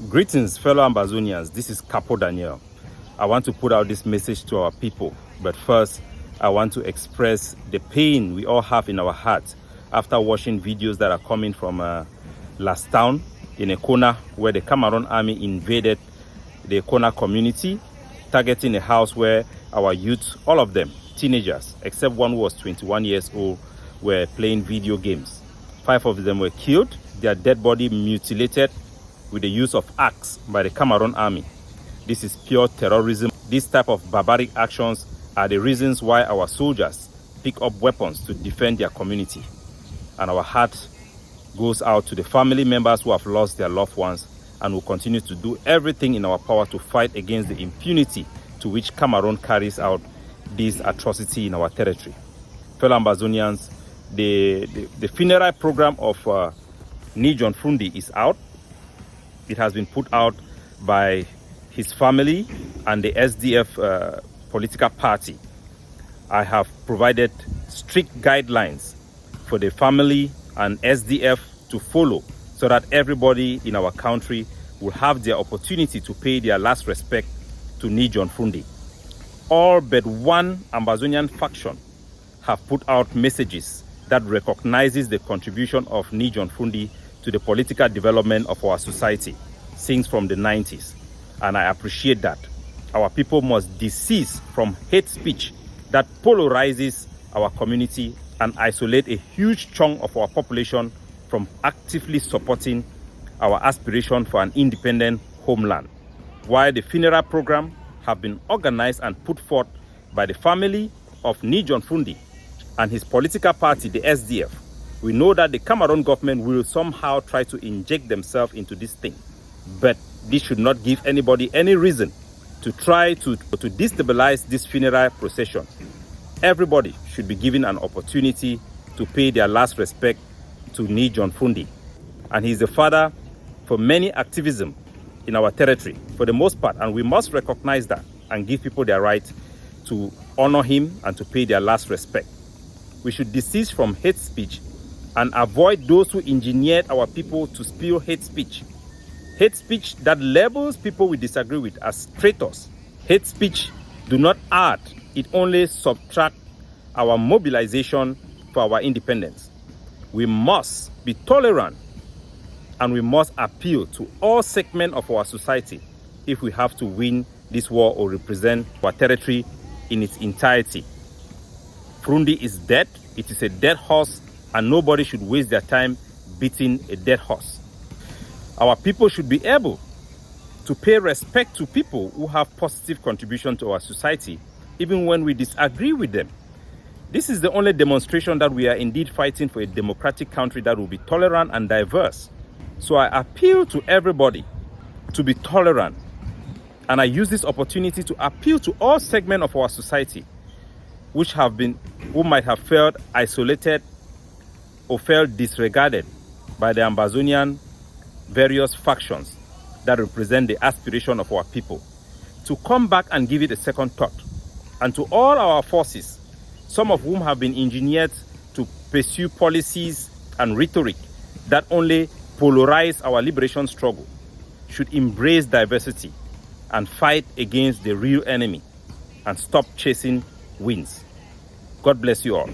Greetings, fellow Ambazonians. This is Capo Daniel. I want to put out this message to our people. But first, I want to express the pain we all have in our hearts after watching videos that are coming from last town in Ekona, where the Cameroon army invaded the Ekona community, targeting a house where our youth, all of them, teenagers, except one who was 21 years old, were playing video games. 5 of them were killed, their dead body mutilated with the use of axe by the Cameroon army. This is pure terrorism. These type of barbaric actions are the reasons why our soldiers pick up weapons to defend their community. And our heart goes out to the family members who have lost their loved ones, and will continue to do everything in our power to fight against the impunity to which Cameroon carries out this atrocity in our territory. Fellow Ambazonians, the funeral program of Ni John Fru Ndi is out. It has been put out by his family and the SDF political party. I have provided strict guidelines for the family and SDF to follow, so that everybody in our country will have their opportunity to pay their last respect to Ni John Fru Ndi. All but one Ambazonian faction have put out messages that recognizes the contribution of Ni John Fru Ndi to the political development of our society since from the 90s. And I appreciate that. Our people must desist from hate speech that polarizes our community and isolate a huge chunk of our population from actively supporting our aspiration for an independent homeland. While the funeral program have been organized and put forth by the family of Ni John Fru Ndi and his political party, the SDF, we know that the Cameroon government will somehow try to inject themselves into this thing. But this should not give anybody any reason to try to destabilize this funeral procession. Everybody should be given an opportunity to pay their last respect to Ni John Fru Ndi. And he's the father for many activism in our territory, for the most part, and we must recognize that and give people their right to honor him and to pay their last respect. We should desist from hate speech and avoid those who engineered our people to spew hate speech. Hate speech that labels people we disagree with as traitors. Hate speech do not add, it only subtracts our mobilization for our independence. We must be tolerant, and we must appeal to all segments of our society if we have to win this war or represent our territory in its entirety. Fru Ndi is dead. It is a dead horse, and nobody should waste their time beating a dead horse. Our people should be able to pay respect to people who have positive contribution to our society, even when we disagree with them. This is the only demonstration that we are indeed fighting for a democratic country that will be tolerant and diverse. So I appeal to everybody to be tolerant. And I use this opportunity to appeal to all segments of our society who might have felt isolated or felt disregarded by the Ambazonian various factions that represent the aspiration of our people, to come back and give it a second thought. And to all our forces, some of whom have been engineered to pursue policies and rhetoric that only polarize our liberation struggle, should embrace diversity and fight against the real enemy and stop chasing wins. God bless you all.